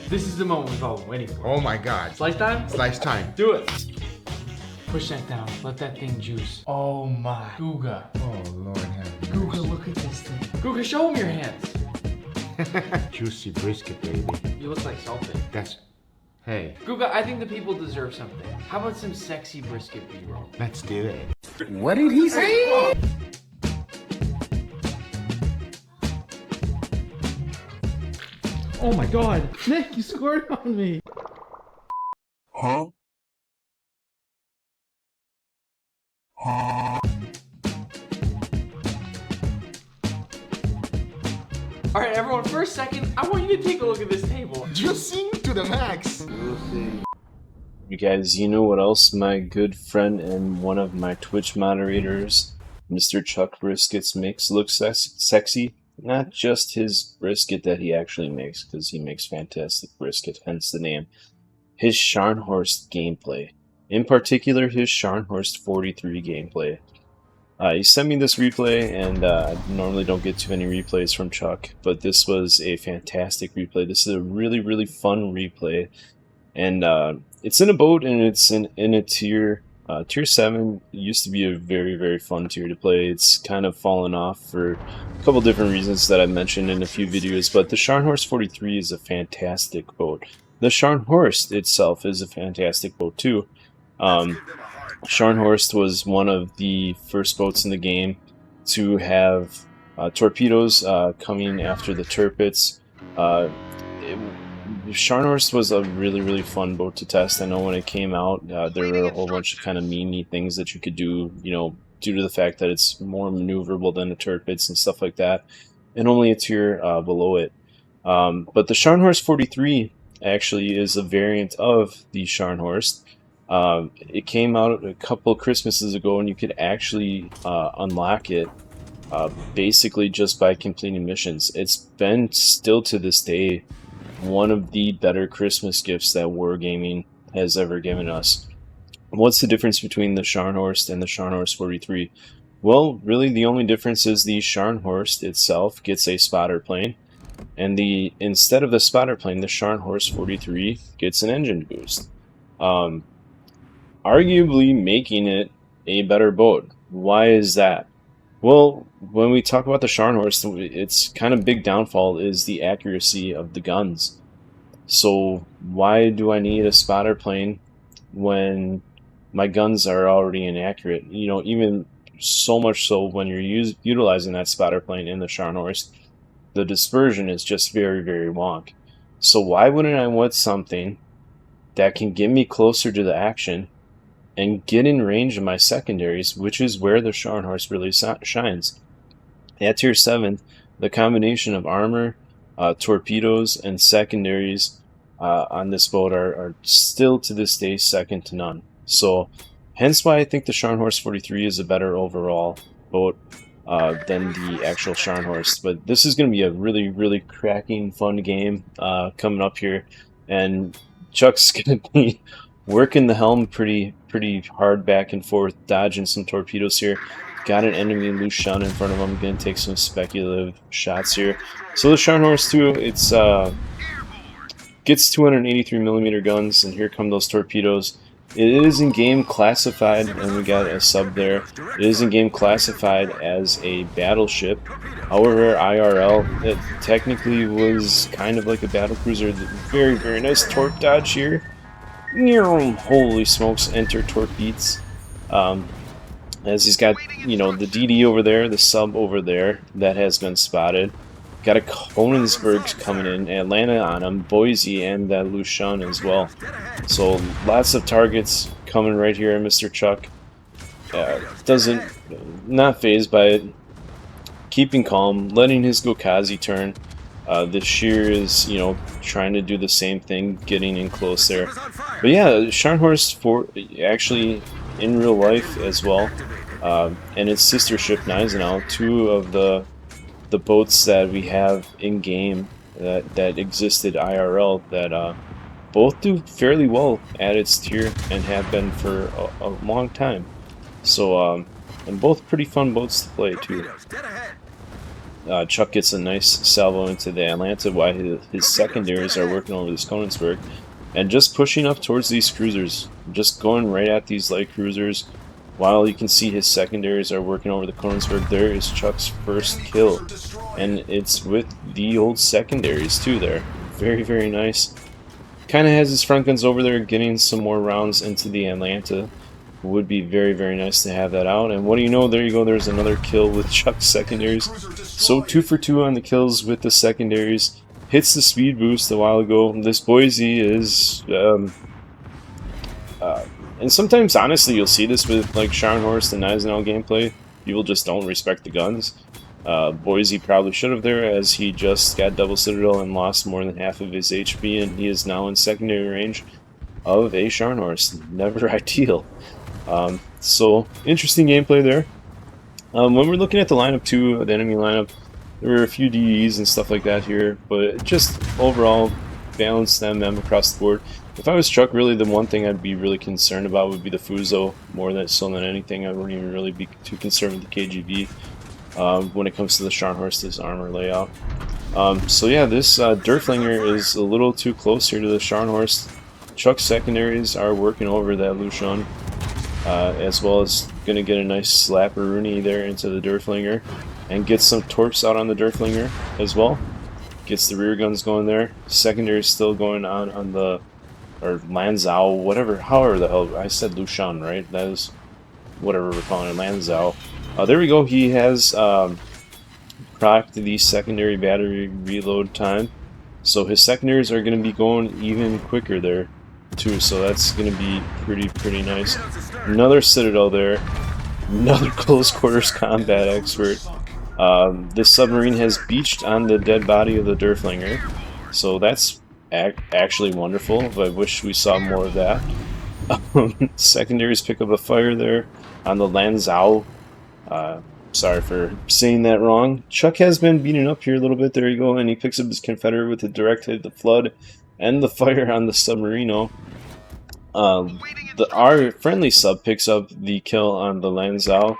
This is the moment we've all been waiting for. Oh my god. Slice time? Slice time. Do it. Push that down. Let that thing juice. Oh my. Guga. Oh Lord have mercy. Guga, look at this thing. Guga, show him your hands. Juicy brisket, baby. You look like something. That's... Hey, Guga, I think the people deserve something. How about some sexy brisket B-roll? let's do it. What did he say? Oh my god. Nick, you scored on me. Huh? Alright, everyone, for a second, I want you to take a look at this table. Juicing to the max. You guys, you know what else my good friend and one of my Twitch moderators, Mr. Chuck Briskets, makes look sexy? Not just his brisket that he actually makes, because he makes fantastic brisket, hence the name. His Scharnhorst gameplay. In particular, his Scharnhorst 43 gameplay. He sent me this replay, and I normally don't get too many replays from Chuck, but this was a fantastic replay. This is a really, really fun replay, and it's in a boat, and it's in a tier. Tier 7 used to be a very, very fun tier to play. It's kind of fallen off for a couple different reasons that I've mentioned in a few videos, but the Scharnhorst 43 is a fantastic boat. The Scharnhorst itself is a fantastic boat too. Scharnhorst was one of the first boats in the game to have torpedoes coming after the Tirpitz. Scharnhorst was a really, really fun boat to test. I know when it came out, there were a whole bunch of kind of neat things that you could do, you know, due to the fact that it's more maneuverable than the Tirpitz and stuff like that, and only a tier below it. But the Scharnhorst 43 actually is a variant of the Scharnhorst. It came out a couple Christmases ago, and you could actually unlock it basically just by completing missions. It's been still to this day one of the better Christmas gifts that Wargaming has ever given us. What's the difference between the Scharnhorst and the Scharnhorst 43? Well, really the only difference is the Scharnhorst itself gets a spotter plane, and instead of the spotter plane, the Scharnhorst 43 gets an engine boost. Arguably making it a better boat. Why is that? Well, when we talk about the Scharnhorst, its kind of big downfall is the accuracy of the guns. So why do I need a spotter plane when my guns are already inaccurate? You know, even so much so when you're utilizing that spotter plane in the Scharnhorst, the dispersion is just very, very wonk. So why wouldn't I want something that can get me closer to the action and get in range of my secondaries, which is where the Scharnhorst really shines. At tier 7, the combination of armor, torpedoes, and secondaries on this boat are still to this day second to none. So, hence why I think the Scharnhorst 43 is a better overall boat than the actual Scharnhorst. But this is going to be a really, really cracking, fun game coming up here, and Chuck's going to be working the helm pretty hard back and forth, dodging some torpedoes here. Got an enemy loose shun in front of him. Going to take some speculative shots here. So the Scharnhorst 2, it's gets 283mm guns, and here come those torpedoes. It is in game classified, and we got a sub there. It is in game classified as a battleship. However, IRL, it technically was kind of like a battlecruiser. Very, very nice torque dodge here. Holy smokes, enter torpedoes. As he's got, you know, the DD over there, the sub over there, that has been spotted. Got a Konigsberg coming in, Atlanta on him, Boise, and that Lucian as well. So lots of targets coming right here, Mr. Chuck. Not phased by it. Keeping calm, letting his Gokazi turn. The shear is, you know, trying to do the same thing, getting in close there. But yeah, Scharnhorst actually in real life as well, and its sister ship Gneisenau, two of the boats that we have in game that existed IRL that both do fairly well at its tier and have been for a long time. So and both pretty fun boats to play too. Chuck gets a nice salvo into the Atlanta while his secondaries are working over this Konigsberg and just pushing up towards these cruisers, just going right at these light cruisers while you can see his secondaries are working over the Konigsberg. There is Chuck's first kill, and it's with the old secondaries too there. Very, very nice. Kind of has his front guns over there getting some more rounds into the Atlanta. Would be very, very nice to have that out. And what do you know, there you go, there's another kill with Chuck's secondaries. So 2 for 2 on the kills with the secondaries. Hits the speed boost a while ago. This Boise is and sometimes honestly you'll see this with like Scharnhorst and Eisenhower gameplay. People just don't respect the guns. Boise probably should have there, as he just got double citadel and lost more than half of his HP, and he is now in secondary range of a Scharnhorst. Never ideal. So interesting gameplay there. When we're looking at the lineup too, the enemy lineup, there were a few DEs and stuff like that here, but just overall balanced them across the board. If I was Chuck, really the one thing I'd be really concerned about would be the Fuso more than so than anything. I wouldn't even really be too concerned with the KGB when it comes to the Scharnhorst's armor layout. So yeah, this Derflinger is a little too close here to the Scharnhorst. Chuck's secondaries are working over that Lucian, as well as going to get a nice slapper-rooney there into the Derflinger, and get some Torps out on the Derflinger as well. Gets the rear guns going there. Secondary still going on the, or Lanzau, whatever, however the hell, I said Lucian, right? That is whatever we're calling it, Lanzau. There we go, he has procced the secondary battery reload time. So his secondaries are going to be going even quicker there too, so that's going to be pretty nice. Another Citadel there, another close quarters combat expert. This submarine has beached on the dead body of the Derflinger, so that's actually wonderful. I wish we saw more of that. Secondaries pick up a fire there on the Lanzau. Sorry for saying that wrong. Chuck has been beaten up here a little bit. There you go, and he picks up his Confederate with a direct hit, the Flood, and the fire on the Submarino. Our friendly sub picks up the kill on the Lanzau.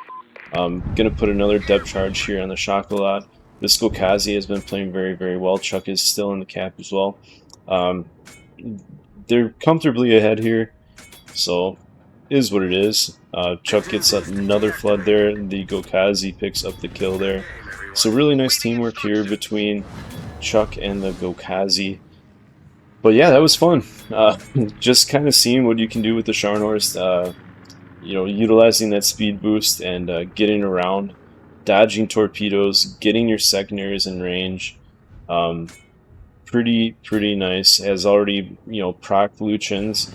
Gonna put another depth charge here on the Chocolat. This Gokazi has been playing very well. Chuck is still in the cap as well. They're comfortably ahead here, so is what it is. Chuck gets another Flood there. The Gokazi picks up the kill there. So really nice teamwork here between Chuck and the Gokazi. But yeah, that was fun. Just kind of seeing what you can do with the Scharnhorst. You know, utilizing that speed boost and getting around, dodging torpedoes, getting your secondaries in range. Pretty nice. Has already, you know, proc Luchins,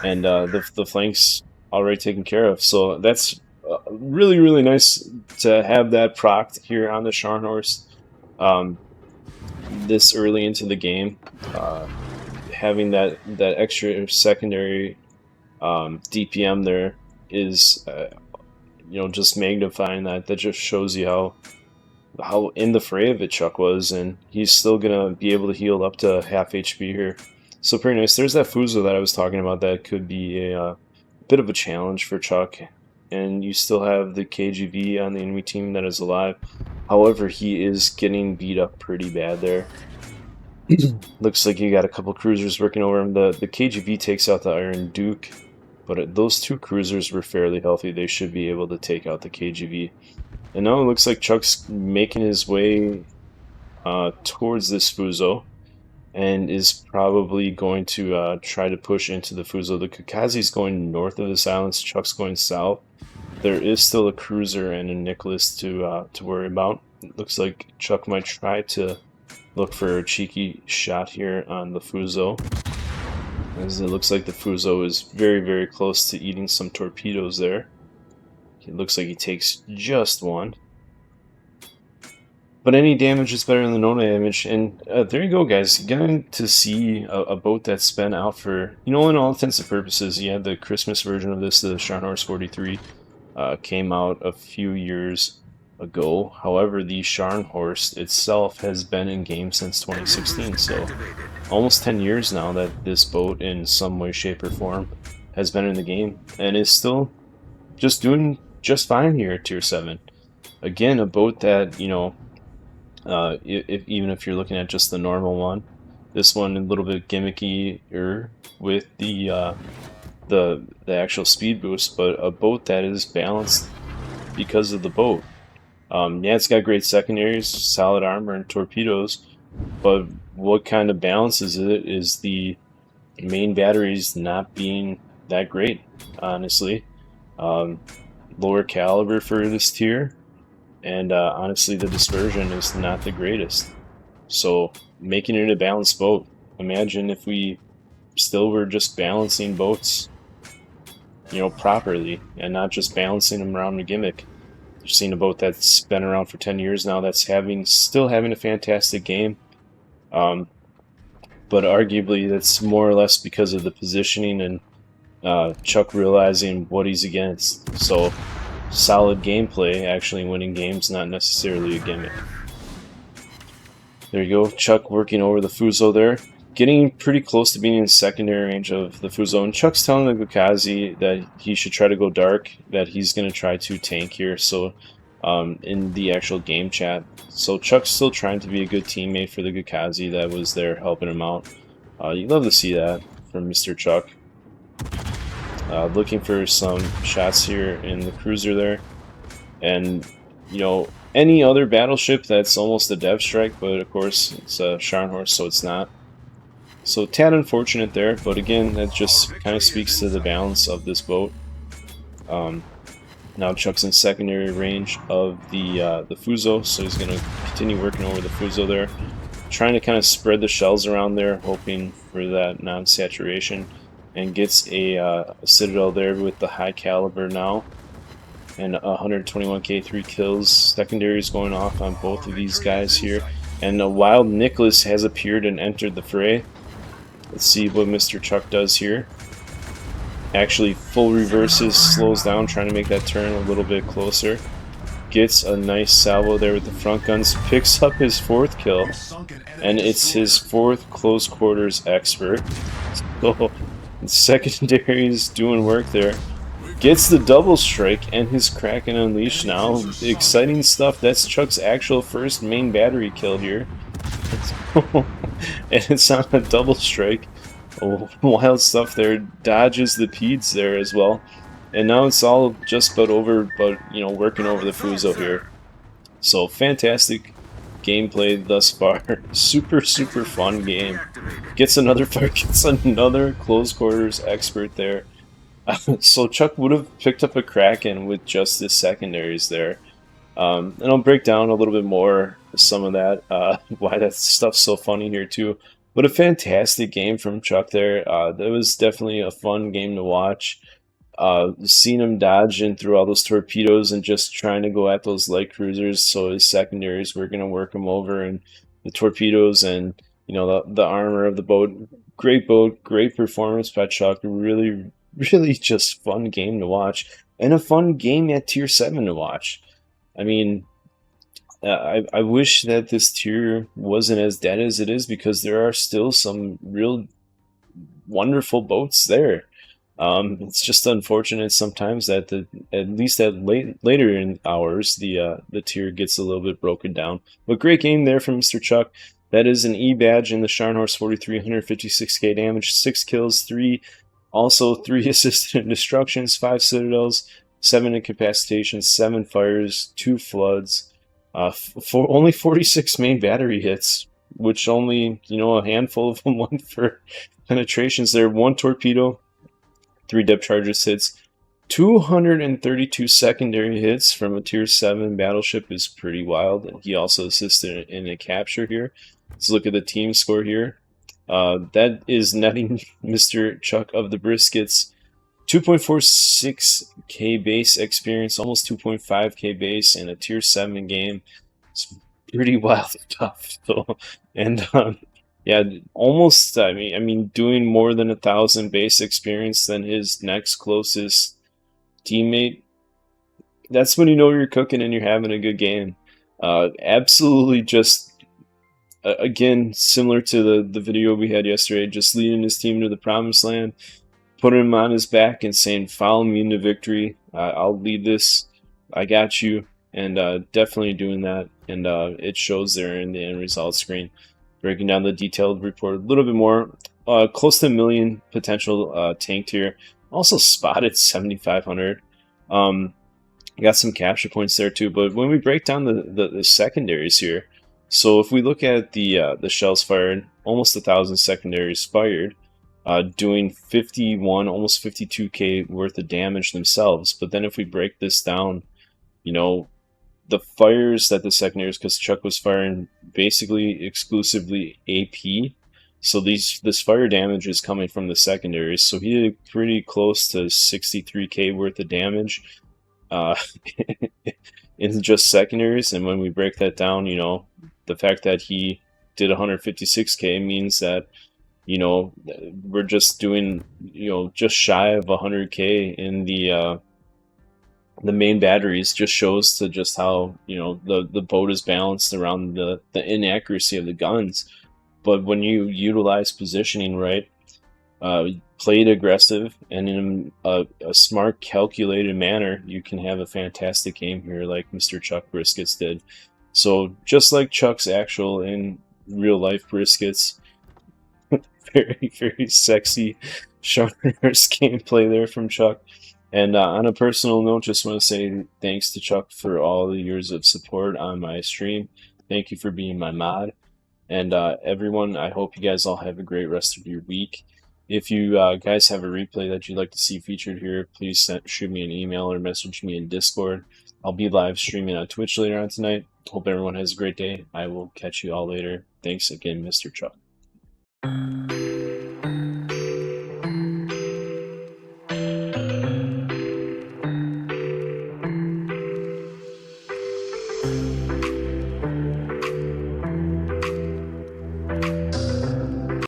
and the flanks already taken care of. So that's really nice to have that procced here on the Scharnhorst this early into the game. Having that extra secondary DPM there is you know, just magnifying that. That just shows you how in the fray of it Chuck was, and he's still gonna be able to heal up to half HP here. So pretty nice. There's that Fuso that I was talking about that could be a bit of a challenge for Chuck, and you still have the KGB on the enemy team that is alive. However, he is getting beat up pretty bad there. Looks like you got a couple cruisers working over him. The KGB takes out the Iron Duke, but those two cruisers were fairly healthy. They should be able to take out the KGB. And now it looks like Chuck's making his way towards this Fuso, and is probably going to try to push into the Fuso. The Kakazi's going north of this island, Chuck's going south. There is still a cruiser and a Nicholas to worry about. It looks like Chuck might try to look for a cheeky shot here on the Fuso, as it looks like the Fuso is very close to eating some torpedoes there. It looks like he takes just one, but any damage is better than no damage. And there you go, guys. Getting to see a boat that's been out for, you know, in all intents and purposes. Yeah, the Christmas version of this, the Scharnhorst 43, came out a few years ago. However, the Scharnhorst itself has been in game since 2016, so almost 10 years now that this boat in some way, shape, or form has been in the game, and is still just doing just fine here at Tier 7. Again, a boat that, you know, Even if you're looking at just the normal one. This one a little bit gimmicky with the actual speed boost, but a boat that is balanced because of the boat. Yeah, it's got great secondaries, solid armor, and torpedoes, but what kind of balances it is the main batteries not being that great, honestly. Lower caliber for this tier, and honestly, the dispersion is not the greatest. So, making it a balanced boat. Imagine if we still were just balancing boats, you know, properly, and not just balancing them around a gimmick. You've seen a boat that's been around for 10 years now that's still having a fantastic game. But arguably that's more or less because of the positioning and Chuck realizing what he's against. So solid gameplay, actually winning games, not necessarily a gimmick. There you go, Chuck working over the Fuso there. Getting pretty close to being in secondary range of the Fuso. And Chuck's telling the Gukazi that he should try to go dark, that he's going to try to tank here. So in the actual game chat. So Chuck's still trying to be a good teammate for the Gukazi that was there helping him out. You'd love to see that from Mr. Chuck. Looking for some shots here in the cruiser there. And, you know, any other battleship that's almost a dev strike, but of course it's a Scharnhorst, so it's not. So tad unfortunate there, but again, that just kind of speaks to the balance of this boat. Now Chuck's in secondary range of the Fuso, so he's going to continue working over the Fuso there. Trying to kind of spread the shells around there, hoping for that non-saturation. And gets a Citadel there with the high caliber now. And 121k, 3 kills. Secondaries going off on both of these guys here. And a Wild Nicholas has appeared and entered the fray. Let's see what Mr. Chuck does here. Actually, full reverses, slows down, trying to make that turn a little bit closer. Gets a nice salvo there with the front guns. Picks up his 4th kill. And it's his 4th close quarters expert. So, secondaries doing work there. Gets the double strike and his Kraken Unleashed now. Exciting stuff. That's Chuck's actual first main battery kill here. And it's on a double strike. Oh, wild stuff there. Dodges the Peds there as well. And now it's all just about over, but you know, working over the Fuso here. So fantastic gameplay thus far. Super fun game. Gets another fire, gets another close quarters expert there. So Chuck would have picked up a Kraken with just his secondaries there. And I'll break down a little bit more some of that, why that stuff's so funny here too. But a fantastic game from Chuck there. That was definitely a fun game to watch. Seeing him dodging through all those torpedoes and just trying to go at those light cruisers, so his secondaries were going to work him over, and the torpedoes and, you know, the armor of the boat. Great boat, great performance by Chuck. Really just fun game to watch, and a fun game at tier 7 to watch. I mean, I wish that this tier wasn't as dead as it is, because there are still some real wonderful boats there. It's just unfortunate sometimes that at least at later in hours the tier gets a little bit broken down. But great game there from Mr. Chuck. That is an E badge in the Scharnhorst 43, 156k damage, 6 kills, 3 assisted in destructions, 5 citadels, 7 incapacitations, 7 fires, 2 floods, only 46 main battery hits, which only, you know, a handful of them went for penetrations there. 1 torpedo, 3 depth charges hits, 232 secondary hits from a tier 7 battleship is pretty wild. And he also assisted in a capture here. Let's look at the team score here. That is netting Mr. Chuck of the Briskets 2.46k base experience, almost 2.5k base in a tier 7 game. It's pretty wild stuff. So, and yeah, almost. I mean, doing more than 1,000 base experience than his next closest teammate. That's when you know you're cooking and you're having a good game. Absolutely, just again, similar to the video we had yesterday, just leading his team to the promised land, putting him on his back and saying, "Follow me into victory. I'll lead this. I got you." and definitely doing that. And it shows there in the end results screen, breaking down the detailed report a little bit more. Close to 1 million potential tanked here. Also spotted 7,500. Got some capture points there too. But when we break down the secondaries here, so if we look at the shells fired, almost 1,000 secondaries fired, doing 51, almost 52k worth of damage themselves. But then if we break this down, you know, the fires that the secondaries, because Chuck was firing basically exclusively AP, so this fire damage is coming from the secondaries. So he did pretty close to 63k worth of damage in just secondaries. And when we break that down, you know, the fact that he did 156k means that, you know, we're just doing, you know, just shy of 100k in the main batteries. Just shows to just how, you know, the boat is balanced around the inaccuracy of the guns. But when you utilize positioning right, play it aggressive and in a smart, calculated manner, you can have a fantastic game here like Mr. Chuck Briskets did. So just like Chuck's actual in real life Briskets, very, very sexy Scharnhorst gameplay there from Chuck. And on a personal note, just want to say thanks to Chuck for all the years of support on my stream. Thank you for being my mod. And everyone, I hope you guys all have a great rest of your week. If you guys have a replay that you'd like to see featured here, please shoot me an email or message me in Discord. I'll be live streaming on Twitch later on tonight. Hope everyone has a great day. I will catch you all later. Thanks again, Mr. Chuck.